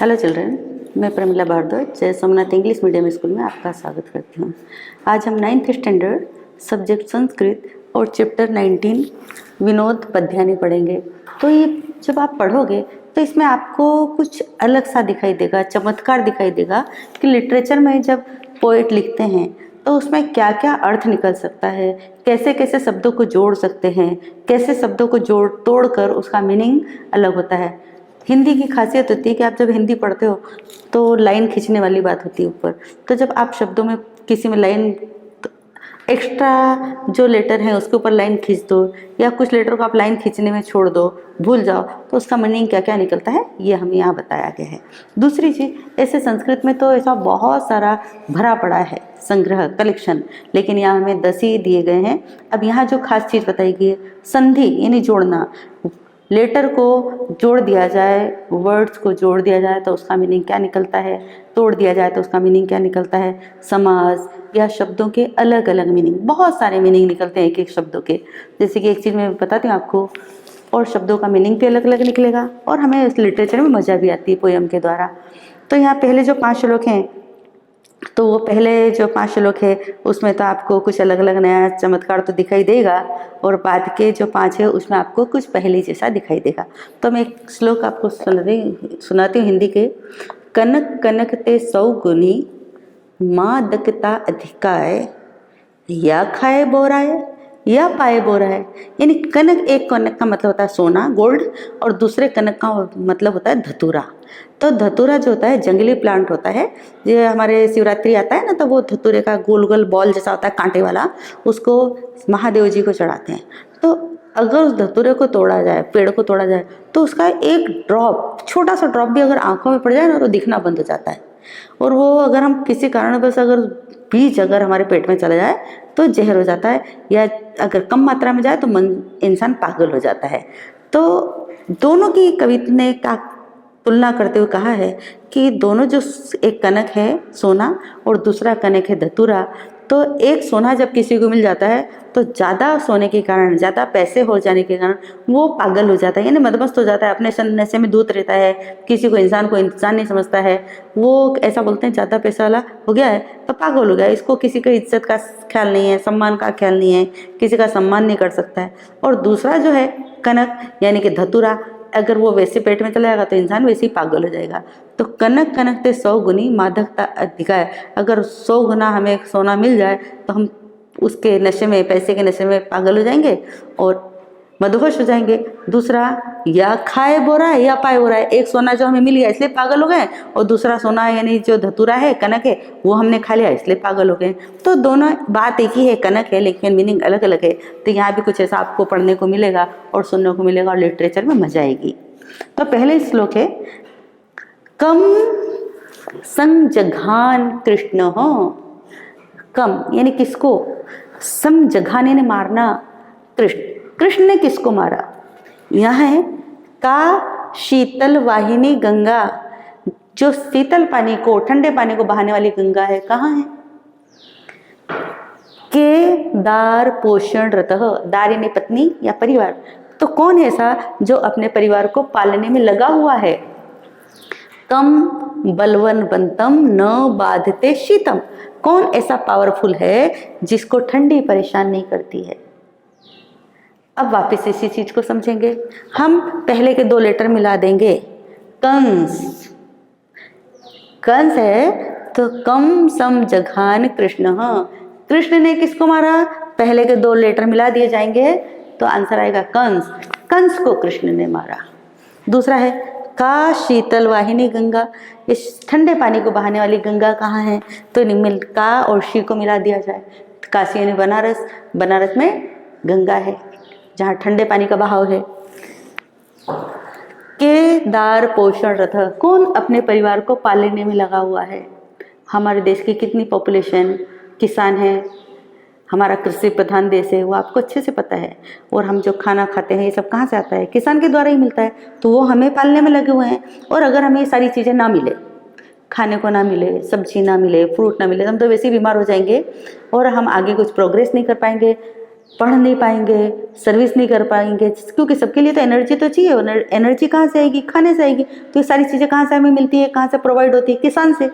Hello children, मैं प्रमिला भारद्वाज जय Somnath English medium school में आपका स्वागत करती हूँ। आज हम 9th स्टैंडर्ड सब्जेक्ट संस्कृत और चैप्टर 19 विनोद पद्यानि पढ़ेंगे। तो ये जब आप पढ़ोगे तो इसमें आपको कुछ अलग सा दिखाई देगा, चमत्कार दिखाई देगा कि लिटरेचर में जब पोएट लिखते हैं तो उसमें क्या क्या अर्थ निकल सकता है, कैसे कैसे शब्दों को जोड़ सकते हैं, कैसे शब्दों को जोड़ तोड़ कर उसका मीनिंग अलग होता है। हिंदी की खासियत होती है कि आप जब हिंदी पढ़ते हो तो लाइन खींचने वाली बात होती है ऊपर। तो जब आप शब्दों में किसी में लाइन एक्स्ट्रा जो लेटर है उसके ऊपर लाइन खींच दो या कुछ लेटर को आप लाइन खींचने में छोड़ दो, भूल जाओ, तो उसका मीनिंग क्या क्या निकलता है ये हमें यहाँ बताया गया है। दूसरी चीज़, ऐसे संस्कृत में तो ऐसा बहुत सारा भरा पड़ा है संग्रह कलेक्शन, लेकिन यहाँ हमें 10 ही दिए गए हैं। अब यहाँ जो खास चीज़ बताई गई है संधि यानी जोड़ना, लेटर को जोड़ दिया जाए, वर्ड्स को जोड़ दिया जाए तो उसका मीनिंग क्या निकलता है, तोड़ दिया जाए तो उसका मीनिंग क्या निकलता है, समास या शब्दों के अलग अलग मीनिंग, बहुत सारे मीनिंग निकलते हैं एक एक शब्दों के। जैसे कि एक चीज़ मैं बताती हूँ आपको, और शब्दों का मीनिंग भी अलग अलग निकलेगा और हमें इस लिटरेचर में मज़ा भी आती है पोएम के द्वारा। तो यहाँ पहले जो 5 श्लोक हैं, तो वो पहले जो 5 श्लोक है उसमें तो आपको कुछ अलग अलग नया चमत्कार तो दिखाई देगा, और बाद के जो 5 है उसमें आपको कुछ पहले जैसा दिखाई देगा। तो मैं एक श्लोक आपको सुनाती हूँ हिंदी के। कनक कनक ते 100 गुनी, मादकता अधिकाय, या खाए बोराए या पाए बोराए। यानी कनक, एक कनक का मतलब होता है सोना गोल्ड, और दूसरे कनक का मतलब होता है धतूरा। तो धतूरा जो होता है जंगली प्लांट होता है, ये हमारे शिवरात्रि आता है ना, तो वो धतूरे का गोल गोल बॉल जैसा होता है कांटे वाला, उसको महादेव जी को चढ़ाते हैं। तो अगर उस धतूरे को तोड़ा जाए, पेड़ को तोड़ा जाए, तो उसका एक ड्रॉप, छोटा सा ड्रॉप भी अगर आंखों में पड़ जाए ना तो दिखना बंद हो जाता है। और वो अगर हम किसी कारणवश अगर बीज अगर हमारे पेट में चला जाए तो जहर हो जाता है, या अगर कम मात्रा में जाए तो इंसान पागल हो जाता है। तो दोनों की कवि ने का तुलना करते हुए कहा है कि दोनों जो, एक कनक है सोना और दूसरा कनक है धतूरा, तो एक सोना जब किसी को मिल जाता है तो ज़्यादा सोने के कारण, ज़्यादा पैसे हो जाने के कारण वो पागल हो जाता है, यानी मदमस्त हो जाता है, अपने नशे में धूत रहता है, किसी को इंसान नहीं समझता है। वो ऐसा बोलते हैं ज़्यादा पैसा वाला हो गया है तो पागल हो गया, इसको किसी का इज्जत का ख्याल नहीं है, सम्मान का ख्याल नहीं है, किसी का सम्मान नहीं कर सकता है। और दूसरा जो है कनक यानी कि धतूरा, अगर वो वैसे पेट में चला जाएगा तो इंसान वैसे ही पागल हो जाएगा। तो कनक कनक ते 100 गुनी, मादकता अधिकाय। अगर 100 गुना हमें सोना मिल जाए तो हम उसके नशे में, पैसे के नशे में पागल हो जाएंगे और मदहोश हो जाएंगे। दूसरा, या खाए बोरा है या पाए बोरा है। एक सोना जो हमें मिल गया इसलिए पागल हो गए, और दूसरा सोना यानी जो धतूरा है, कनक है, वो हमने खा लिया इसलिए पागल हो गए। तो दोनों बात एक ही है, कनक है, लेकिन मीनिंग अलग अलग है। तो यहाँ भी कुछ ऐसा आपको पढ़ने को मिलेगा और सुनने को मिलेगा और लिटरेचर में मजा आएगी। तो पहले श्लोक है, कम संजघान कृष्ण हो। कम यानी किसको, समझाने ने मारना, कृष्ण ने किसको मारा। यह है का शीतल वाहिनी गंगा, जो शीतल पानी को, ठंडे पानी को बहाने वाली गंगा है, कहाँ है। के दार पोषण रत, दार यानी पत्नी या परिवार, तो कौन है ऐसा जो अपने परिवार को पालने में लगा हुआ है। कम बलवन बंतम न बाधते शीतम, कौन ऐसा पावरफुल है जिसको ठंडी परेशान नहीं करती है। अब वापस इसी चीज को समझेंगे। हम पहले के 2 लेटर मिला देंगे। कंस, कंस है तो कम सम जघान कृष्ण, कृष्ण ने किसको मारा, पहले के 2 लेटर मिला दिए जाएंगे तो आंसर आएगा कंस, कंस को कृष्ण ने मारा। दूसरा है का शीतल वाहिनी गंगा, इस ठंडे पानी को बहाने वाली गंगा कहाँ है, तो मिल का और शी को मिला दिया जाए, काशी यानी बनारस, बनारस में गंगा है जहाँ ठंडे पानी का बहाव है। के दार पोषण रथ, कौन अपने परिवार को पालने में लगा हुआ है। हमारे देश की कितनी पॉपुलेशन किसान है, हमारा कृषि प्रधान देश है, वो आपको अच्छे से पता है। और हम जो खाना खाते हैं ये सब कहाँ से आता है, किसान के द्वारा ही मिलता है। तो वो हमें पालने में लगे हुए हैं। और अगर हमें ये सारी चीज़ें ना मिले, खाने को ना मिले, सब्जी ना मिले, फ्रूट ना मिले, हम तो वैसे ही बीमार हो जाएंगे और हम आगे कुछ प्रोग्रेस नहीं कर पाएंगे। पढ़ नहीं पाएंगे, सर्विस नहीं कर पाएंगे, क्योंकि सबके लिए तो एनर्जी तो चाहिए। एनर्जी कहाँ से आएगी? खाने से आएगी। तो ये सारी चीज़ें कहाँ से हमें मिलती है, कहाँ से प्रोवाइड होती है? किसान से।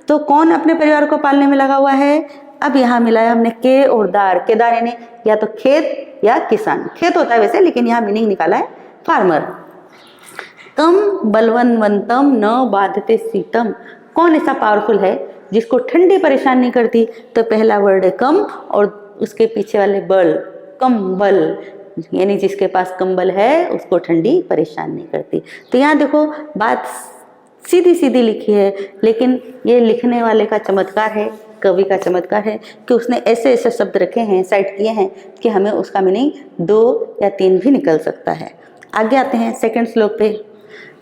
तो कौन अपने परिवार को पालने में लगा हुआ है? अब यहाँ मिलाया हमने के और दार। केदार यानी या तो खेत या किसान। खेत होता है वैसे, लेकिन यहाँ मीनिंग निकाला है फार्मर। कम बलवनवंतम न बाधते शीतम। कौन ऐसा पावरफुल है जिसको ठंडी परेशान नहीं करती? तो पहला वर्ड है कम और उसके पीछे वाले बल, कंबल, यानी जिसके पास कंबल है उसको ठंडी परेशान नहीं करती। तो यहाँ देखो बात सीधी सीधी लिखी है, लेकिन ये लिखने वाले का चमत्कार है, कवि का चमत्कार है कि उसने ऐसे ऐसे शब्द रखे हैं, साइड किए हैं कि हमें उसका मीनिंग 2 या 3 भी निकल सकता है। आगे आते हैं सेकंड श्लोक पे।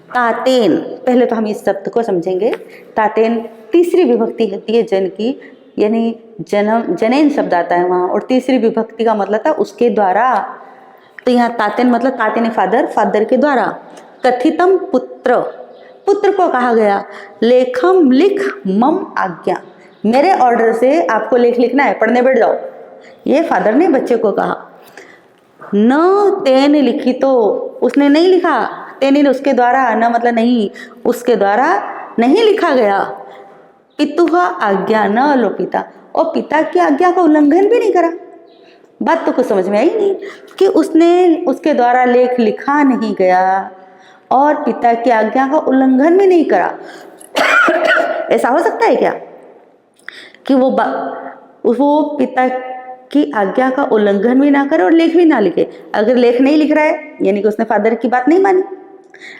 तातेन, पहले तो हम इस शब्द को समझेंगे। तातेन तीसरी विभक्ति होती है जन की, यानी जन्म, जनेन शब्द आता है वहाँ, और तीसरी विभक्ति का मतलब था उसके द्वारा। तो यहाँ तातेन मतलब तातेन फादर, फादर के द्वारा। कथितम पुत्र, पुत्र को कहा गया। लेखम लिख मम आज्ञा, मेरे ऑर्डर से आपको लेख लिखना है, पढ़ने बैठ जाओ। ये फादर ने बच्चे को कहा। न तेन लिखी, तो उसने नहीं लिखा। तेन उसके द्वारा, न मतलब नहीं, उसके द्वारा नहीं लिखा गया। पितुः आज्ञा न लोपिता, और पिता की आज्ञा का उल्लंघन भी नहीं करा। बात तो कुछ समझ में आई नहीं कि उसने उसके द्वारा लेख लिखा नहीं गया और पिता की आज्ञा का उल्लंघन भी नहीं करा। ऐसा हो सकता है क्या कि वो पिता की आज्ञा का उल्लंघन भी ना करे और लेख भी ना लिखे? अगर लेख नहीं लिख रहा है यानी कि उसने फादर की बात नहीं मानी।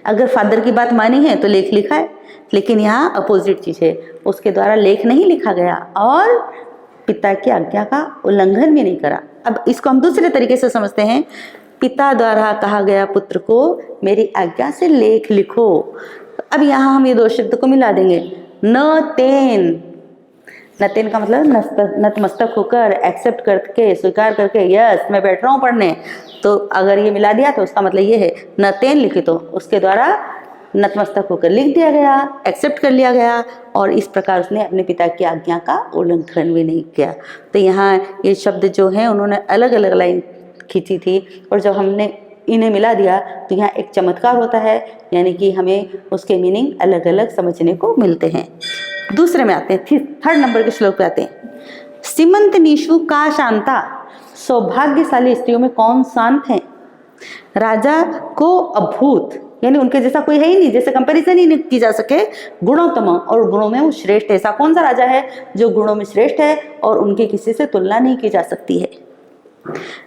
अगर फादर की बात मानी है तो लेख लिखा है, लेकिन यहाँ अपोजिट चीज है, उसके द्वारा लेख नहीं लिखा गया और पिता की आज्ञा का उल्लंघन भी नहीं करा। अब इसको हम दूसरे तरीके से समझते हैं। पिता द्वारा कहा गया पुत्र को मेरी आज्ञा से लेख लिखो। अब यहाँ हम ये 2 शब्द को मिला देंगे। न तेन, न तेन का मतलब नतमस्तक होकर, एक्सेप्ट करके, स्वीकार करके, यस मैं बैठ रहा हूँ पढ़ने। तो अगर ये मिला दिया तो उसका मतलब ये है न तेन लिखी, तो उसके द्वारा नतमस्तक होकर लिख दिया गया, एक्सेप्ट कर लिया गया, और इस प्रकार उसने अपने पिता की आज्ञा का उल्लंघन भी नहीं किया। तो यहाँ ये शब्द जो हैं उन्होंने अलग अलग लाइन खींची थी, और जब हमने इन्हें मिला दिया तो यहाँ एक चमत्कार होता है, यानी कि हमें उसके मीनिंग अलग अलग समझने को मिलते हैं। दूसरे में आते हैं, 3rd नंबर के श्लोक पे आते हैं। सीमंत निशु का शांता, सौभाग्यशाली स्त्रियों में कौन शांत है? राजा को अभूत, यानी उनके जैसा कोई है ही नहीं, जैसे कंपैरिजन ही नहीं की जा सके। गुणोत्तम, और गुणों में वो श्रेष्ठ है। ऐसा कौन सा राजा है जो गुणों में श्रेष्ठ है और उनकी किसी से तुलना नहीं की जा सकती है?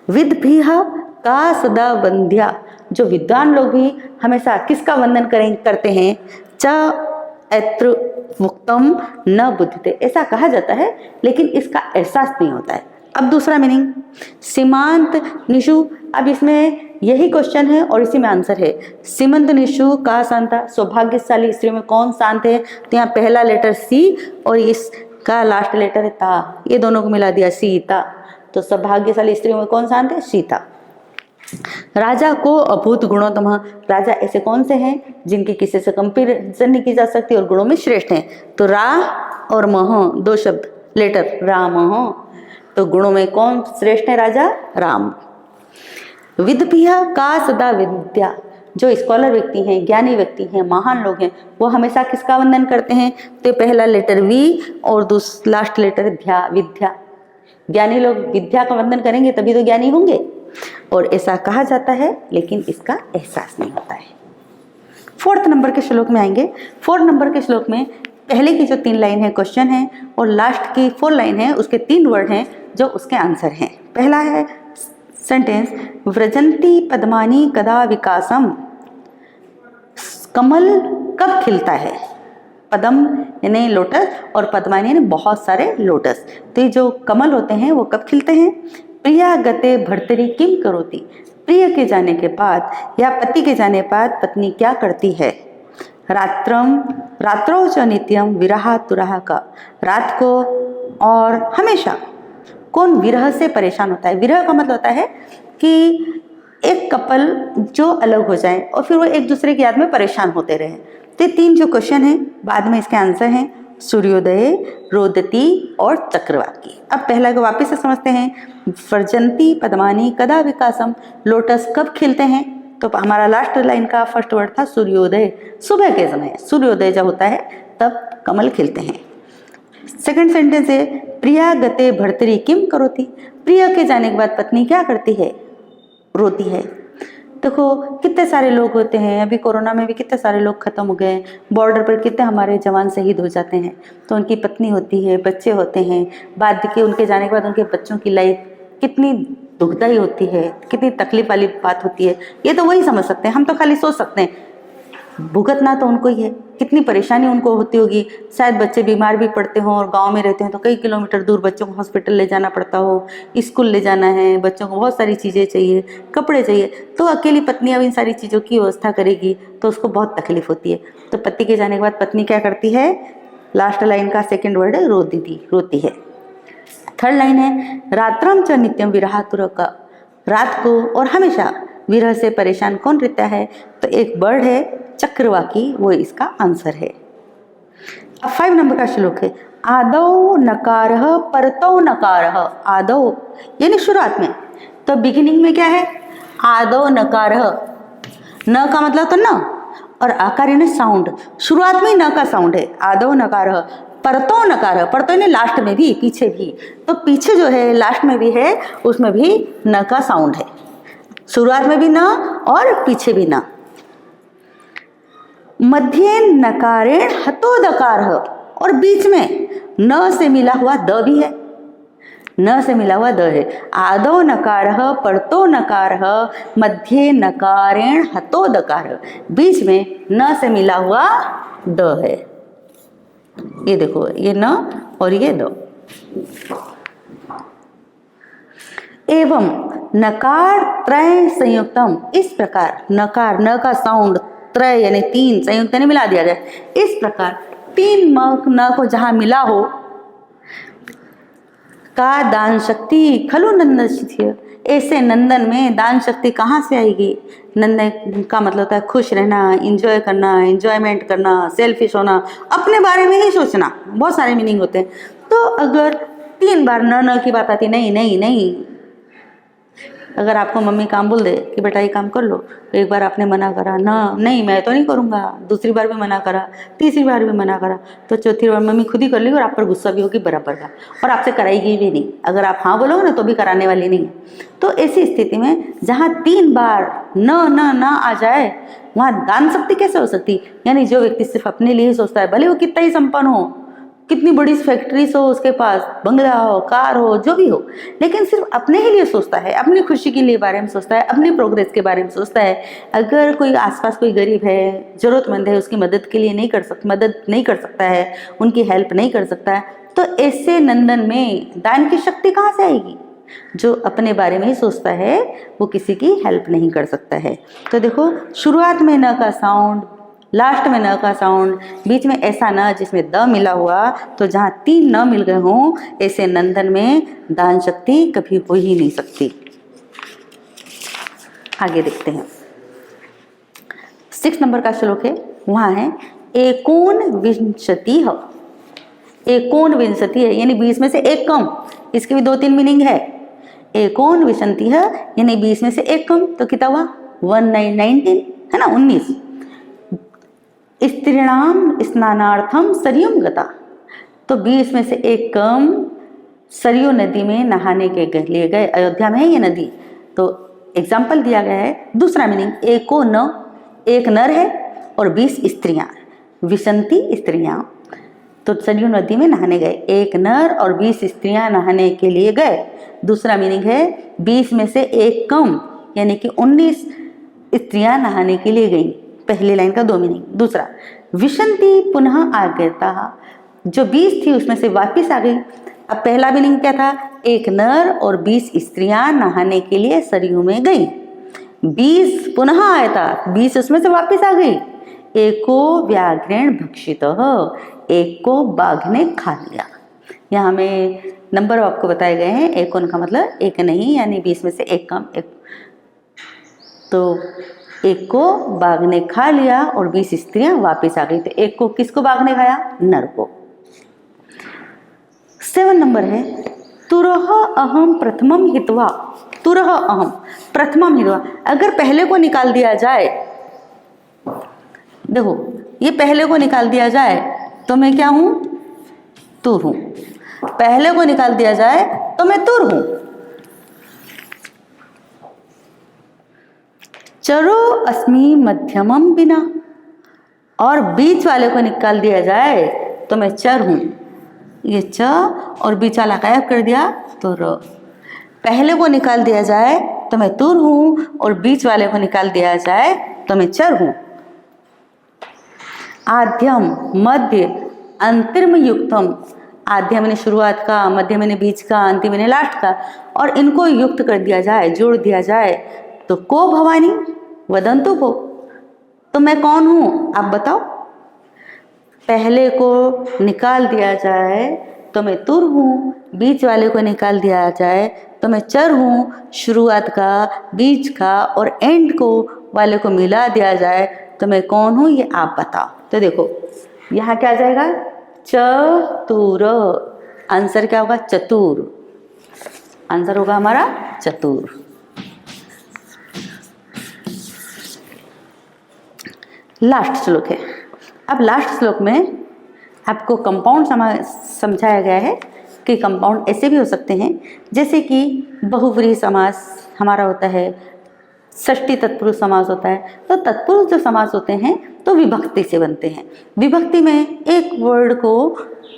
विद्भिः का सदा वंद्या, जो विद्वान लोग भी हमेशा किसका वंदन करते हैं? च ऐत्र मुक्तम न बुद्धते, ऐसा कहा जाता है, लेकिन इसका एहसास नहीं होता है। अब दूसरा मीनिंग सीमांत निशु। अब इसमें यही क्वेश्चन है और इसी में आंसर है। सीमंत निशु का शांता, सौभाग्यशाली स्त्री में कौन शांत है? तो यहाँ पहला लेटर सी और इसका लास्ट लेटर है ता, ये दोनों को मिला दिया सीता। तो सौभाग्यशाली स्त्रियों में कौन शांत है? सीता। राजा को अभूत गुणोत्तम, राजा ऐसे कौन से हैं जिनकी किसी से कंपैरिजन नहीं की जा सकती और गुणों में श्रेष्ठ हैं? तो रा और मह, 2 शब्द लेटर, राम। तो गुणों में कौन श्रेष्ठ है? राजा राम। विद्भिः का सदा विद्या, जो स्कॉलर व्यक्ति हैं, ज्ञानी व्यक्ति हैं, महान लोग हैं, वो हमेशा किसका वंदन करते हैं? तो पहला लेटर वी और लास्ट लेटर ध्या, विद्या। ज्ञानी लोग विद्या का वंदन करेंगे तभी तो ज्ञानी होंगे, और ऐसा कहा जाता है, लेकिन इसका एहसास नहीं होता है। 4th नंबर के श्लोक में आएंगे। 4 नंबर के श्लोक में पहले की जो 3 लाइन है क्वेश्चन है, और लास्ट की 4 लाइन है, उसके 3 वर्ड हैं जो उसके आंसर हैं। पहला है सेंटेंस, व्रजंती पद्मानी कदा विकासम, कमल कब खिलता है? पद्म यानी लोटस और पद्मानी यानी बहुत सारे लोटस। तो ये जो कमल होते हैं वो कब खिलते हैं? प्रिया गते भर्तरी किम करोति, प्रिय के जाने के बाद या पति के जाने बाद पत्नी क्या करती है? रात्रो च नित्यम विरहा तुरहा का, रात को और हमेशा कौन विरह से परेशान होता है? विरह का मतलब होता है कि एक कपल जो अलग हो जाए और फिर वो एक दूसरे की याद में परेशान होते रहे। तो 3 जो क्वेश्चन हैं बाद में इसके आंसर हैं, सूर्योदय, रोदती और चक्रवाकी। अब पहला को वापस से समझते हैं। फर्जंती पद्मानी कदा विकासम, लोटस कब खिलते हैं? तो हमारा लास्ट लाइन का फर्स्ट वर्ड था सूर्योदय, सुबह के समय सूर्योदय जब होता है तब कमल खिलते हैं। सेकंड सेंटेंस है प्रिया गते भर्तरी किम करोति, प्रिया के जाने के बाद पत्नी क्या करती है? रोती है। देखो कितने सारे लोग होते हैं, अभी कोरोना में भी कितने सारे लोग खत्म हो गए, बॉर्डर पर कितने हमारे जवान शहीद हो जाते हैं, तो उनकी पत्नी होती है, बच्चे होते हैं, बाद के उनके जाने के बाद उनके बच्चों की लाइफ कितनी दुखदायी होती है, कितनी तकलीफ वाली बात होती है, ये तो वही समझ सकते हैं। हम तो खाली सोच सकते हैं, भुगतना तो उनको ही है, कितनी परेशानी उनको होती होगी। शायद बच्चे बीमार भी पड़ते हों और गांव में रहते हैं तो कई किलोमीटर दूर बच्चों को हॉस्पिटल ले जाना पड़ता हो, स्कूल ले जाना है, बच्चों को बहुत सारी चीज़ें चाहिए, कपड़े चाहिए, तो अकेली पत्नी अब इन सारी चीज़ों की व्यवस्था करेगी तो उसको बहुत तकलीफ होती है। तो पति के जाने के बाद पत्नी क्या करती है? लास्ट लाइन का सेकेंड वर्ड है रोती है। थर्ड लाइन है रात्रम च नित्यम विरहातुरक, रात को और हमेशा विरह से परेशान कौन रहता है? तो एक वर्ड है चक्रवाकी, वो इसका आंसर है। अब 5 नंबर का श्लोक है आदौ नकारः परतौ नकारः, आदौ यानी शुरुआत में, तो बिगिनिंग में क्या है? आदौ नकारः, न का मतलब तो न, और आकार यानी साउंड, शुरुआत में न का साउंड है। आदौ नकारः परतो नकारः, परतो यानी लास्ट में भी, पीछे भी, तो पीछे जो है लास्ट में भी है उसमें भी न का साउंड है, शुरुआत में भी न और पीछे भी न। मध्य नकारेण हतो दकार, और बीच में न से मिला हुआ द भी है, न से मिला हुआ द है। आदौ नकारः परतो नकारः मध्य नकारेण हतो दकार, बीच में न से मिला हुआ द है। ये देखो ये न और ये द। एवं नकार त्रय संयुक्तम, इस प्रकार नकार न का साउंड, त्रय यानी 3, संयुक्त यानी मिला दिया गया, इस प्रकार 3 न को जहां मिला हो, का दान शक्ति खलु नंदन, ऐसे नंदन में दान शक्ति कहाँ से आएगी? नंदन का मतलब होता है खुश रहना, इंजॉय करना, इंजॉयमेंट करना, सेल्फिश होना, अपने बारे में ही सोचना, बहुत सारे मीनिंग होते हैं। तो अगर 3 बार न की बात आती, नहीं नहीं नहीं, अगर आपको मम्मी काम बोल दे कि बेटा ये काम कर लो, तो एक बार आपने मना करा, ना नहीं मैं तो नहीं करूँगा, दूसरी बार भी मना करा, तीसरी बार भी मना करा, तो चौथी बार मम्मी खुद ही कर लेगी और आप पर गुस्सा भी होगी बराबर का, और आपसे कराएगी भी नहीं। अगर आप हाँ बोलोगे ना तो भी कराने वाली नहीं है। तो ऐसी स्थिति में जहाँ 3 बार न आ जाए, वहाँ दान शक्ति कैसे हो सकती? यानी जो व्यक्ति सिर्फ अपने लिए ही सोचता है, भले वो कितना ही संपन्न हो, कितनी बड़ी फैक्ट्रीज हो उसके पास, बंगला हो, कार हो, जो भी हो, लेकिन सिर्फ अपने ही लिए सोचता है, अपनी खुशी के लिए बारे में सोचता है, अपनी प्रोग्रेस के बारे में सोचता है। अगर कोई आसपास कोई गरीब है, जरूरतमंद है, उसकी मदद के लिए मदद नहीं कर सकता है, उनकी हेल्प नहीं कर सकता है, तो ऐसे नंदन में दान की शक्ति कहाँ से आएगी? जो अपने बारे में ही सोचता है वो किसी की हेल्प नहीं कर सकता है। तो देखो शुरुआत में न का साउंड, लास्ट में न का साउंड, बीच में ऐसा न जिसमें द मिला हुआ, तो जहाँ 3 न मिल गए हों ऐसे नंदन में दान शक्ति कभी हो ही नहीं सकती। आगे देखते हैं 6 नंबर का श्लोक है, वहाँ है एकोनविंशतिः, एकोनविंशति है यानी 20 में से 1 कम, इसके भी 2-3 मीनिंग है। एकोनविंशतिः यानी 20 में से 1 कम, तो कितना हुआ? 19 है ना, 19। स्त्रीणाम स्नानार्थम सरयुम गता, तो 20 में से 1 कम सरयू नदी में नहाने के लिए गए। अयोध्या में है ये नदी, तो एग्जाम्पल दिया गया है। दूसरा मीनिंग एको न, 1 नर है और 20 स्त्रियां, विशंति स्त्रियां, तो सरयू नदी में नहाने गए, 1 नर और 20 स्त्रियां नहाने के लिए गए। दूसरा मीनिंग है 20 में से 1 कम, यानी कि 19 स्त्रियां नहाने के लिए गई। पहली लाइन का 2 मीनिंग। दूसरा विशंति पुनः आगता, जो 20 थी उसमें से वापिस आ गई। अब पहला मीनिंग क्या था? 1 नर और 20 स्त्रियां नहाने के लिए सरयू में गई, 20 पुनः आया था, 20 उसमें से वापिस आ गई। एको व्याघ्रेण भक्षितः, 1 को बाघ ने खा लिया। यहाँ में नंबर आपको बताए गए हैं, एकोन का मतलब 1 नहीं, यानी 20 में से 1 कम, तो 1 को बाघ ने खा लिया और 20 स्त्रियां वापस आ गई। तो 1 को किसको बाघ ने खाया? नर को। 7 नंबर है तुरह अहम प्रथमम हित्वा। तुरह अहम प्रथमम हित्वा, अगर पहले को निकाल दिया जाए, देखो ये पहले को निकाल दिया जाए तो मैं क्या हूं? तुर हूं। पहले को निकाल दिया जाए तो मैं तुर हूं। चरो अस्मि मध्यमम बिना, और बीच वाले को निकाल दिया जाए तो मैं चर हूं। ये च और बीच वाला गायब कर दिया तो र। पहले को निकाल दिया जाए तो मैं तुर हूं और बीच वाले को निकाल दिया जाए तो मैं चर हूं। आद्यम मध्य अंतिम युक्तम, आद्य मैंने शुरुआत का, मध्य मैंने बीच का, अंतिम मैंने लास्ट का, और इनको युक्त कर दिया जाए, जोड़ दिया जाए तो को भवानी वदंतु को, तो मैं कौन हूं आप बताओ। पहले को निकाल दिया जाए तो मैं तुर हूं, बीच वाले को निकाल दिया जाए तो मैं चर हूं, शुरुआत का, बीच का और एंड को वाले को मिला दिया जाए तो मैं कौन हूं ये आप बताओ। तो देखो यहाँ क्या आ जाएगा? चतुर। आंसर क्या होगा? चतुर। आंसर होगा हमारा चतुर। लास्ट श्लोक है। अब लास्ट श्लोक में आपको कंपाउंड समझाया गया है कि कंपाउंड ऐसे भी हो सकते हैं जैसे कि बहुव्रीहि समास हमारा होता है, षष्ठी तत्पुरुष समास होता है। तो तत्पुरुष जो समास होते हैं तो विभक्ति से बनते हैं। विभक्ति में एक वर्ड को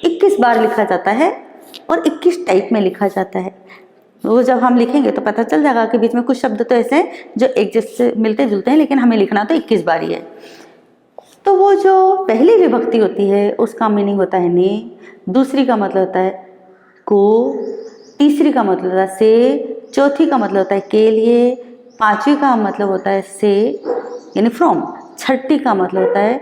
21 बार लिखा जाता है और 21 टाइप में लिखा जाता है। वो जब हम लिखेंगे तो पता चल जाएगा कि बीच में कुछ शब्द तो ऐसे हैं जो एक जैसे मिलते जुलते हैं, लेकिन हमें लिखना तो 21 बार ही है। तो वो जो पहली विभक्ति होती है उसका मीनिंग होता है ने, दूसरी का मतलब होता है को, तीसरी का मतलब होता है से, चौथी का मतलब होता है के लिए, पांचवी का मतलब होता है से यानी फ्रॉम, छठी का मतलब होता है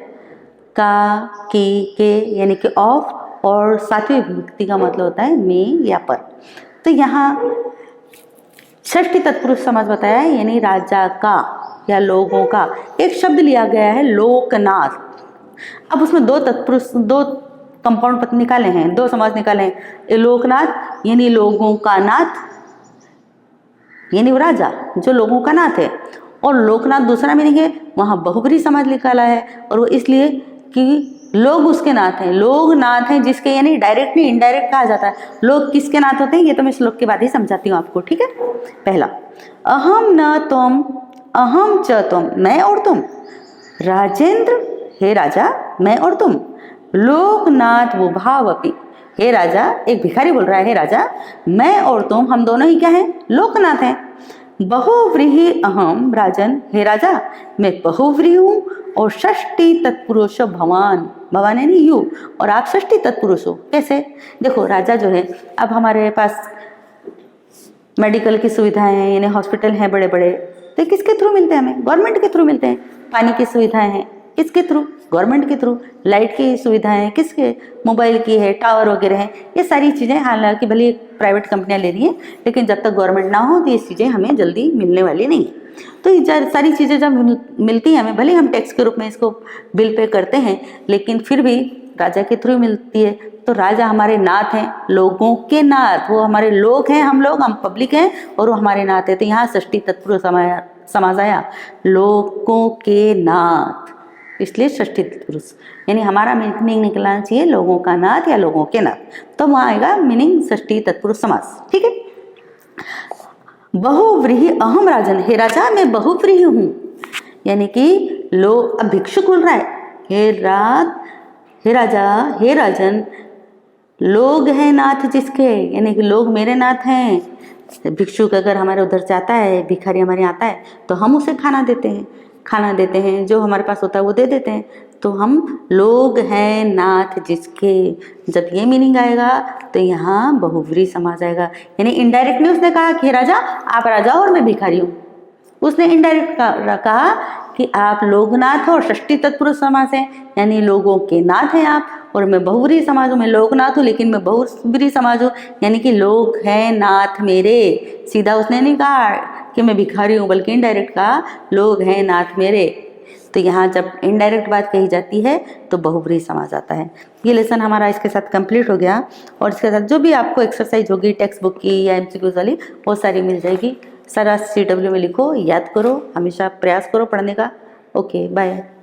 का, की, के यानी कि ऑफ, और सातवीं विभक्ति का मतलब होता है में या पर। तो यहाँ षष्ठी तत्पुरुष समास बताया है यानी राजा का या लोगों का। एक शब्द लिया गया है लोकनाथ। अब उसमें दो तत्पुरुष, दो कंपाउंड पद निकाले हैं, दो समास निकाले हैं। लोकनाथ यानी लोगों का नाथ, यानी वो राजा जो लोगों का नाथ है, और लोकनाथ दूसरा मीनिंग है, वहाँ बहुव्रीहि समास निकाला है, और वो इसलिए कि लोग उसके नाथ हैं। लोग नाथ हैं जिसके, यानी डायरेक्ट नहीं इनडायरेक्ट कहा जाता है। लोग किसके नाथ होते हैं ये तो मैं श्लोक के बाद ही समझाती हूँ आपको, ठीक है। पहला अहम न तुम अहम च तुम, मैं और तुम। राजेंद्र हे राजा, मैं और तुम। लोकनाथ वो भावपि, हे राजा, एक भिखारी बोल रहा है, हे राजा मैं और तुम, हम दोनों ही क्या हैं? लोकनाथ हैं। बहुव्रीहि अहम राजन, हे राजा मैं बहुव्रीहि हूँ, और षष्ठी तत्पुरुष भवान, भवान यानी यू, और आप षष्ठी तत्पुरुष हो। कैसे? देखो राजा जो है, अब हमारे पास मेडिकल की सुविधाएं हैं, यानी हॉस्पिटल हैं बड़े बड़े, तो किसके थ्रू मिलते हैं? हमें गवर्नमेंट के थ्रू मिलते हैं। पानी की सुविधाएं हैं, किसके थ्रू? गवर्नमेंट के थ्रू। लाइट की सुविधाएं हैं, किसके? मोबाइल की है, टावर वगैरह हैं। ये सारी चीज़ें हालांकि भले प्राइवेट कंपनियां ले रही हैं, लेकिन जब तक गवर्नमेंट ना हो तो ये चीज़ें हमें जल्दी मिलने वाली नहीं। तो ये सारी चीज़ें जब मिलती हैं हमें, भले हम टैक्स के रूप में इसको बिल पे करते हैं, लेकिन फिर भी राजा के थ्रू मिलती है। तो राजा हमारे नाथ हैं, लोगों के नाथ, वो हमारे लोग हैं, हम पब्लिक हैं, और वो हमारे नाथ है। तो यहाँ षष्ठी तत्पुरुष समास आया, लोगों के नाथ, इसलिए षष्ठी तत्पुरुष, यानी हमारा मीनिंग निकलना चाहिए लोगों का नाथ या लोगों के नाथ। तो वहाँ आएगा मीनिंग षष्ठी तत्पुरुष समास, ठीक है। बहुव्रीहि अहम राजन, हे राजा मैं बहुव्रीहि हूँ, यानी कि लोग, अब भिक्षुक बोल रहा है, हे राजा हे राजन, लोग हैं नाथ जिसके, यानी कि लोग मेरे नाथ हैं। भिक्षुक अगर हमारे उधर जाता है, भिखारी हमारे यहाँ आता है, तो हम उसे खाना देते हैं, जो हमारे पास होता है वो दे देते हैं। तो हम लोग हैं नाथ जिसके। जब ये मीनिंग आएगा तो यहाँ बहुव्रीहि समास आएगा, यानी इनडायरेक्टली उसने कहा कि राजा आप राजा और मैं भिखारी हूँ। उसने इनडायरेक्ट कहा कि आप लोकनाथ हो, और षष्ठी तत्पुरुष समास है, यानी लोगों के नाथ हैं आप, और मैं बहुव्रीहि समाज हूँ, मैं लोकनाथ हूँ लेकिन मैं बहुव्रीहि समाज हूँ, यानी कि लोग हैं नाथ मेरे। सीधा उसने नहीं कहा कि मैं भिखारी हूँ, बल्कि इनडायरेक्ट कहा लोग हैं नाथ मेरे। तो तो यहाँ जब इनडायरेक्ट बात कही जाती है तो बहुब्रीहि समास आता है। ये लेसन हमारा इसके साथ कंप्लीट हो गया। और इसके साथ जो भी आपको एक्सरसाइज होगी टेक्स्ट बुक की या MCQs वाली, वो सारी मिल जाएगी। सारा CW में लिखो, याद करो, हमेशा प्रयास करो पढ़ने का। Okay, bye.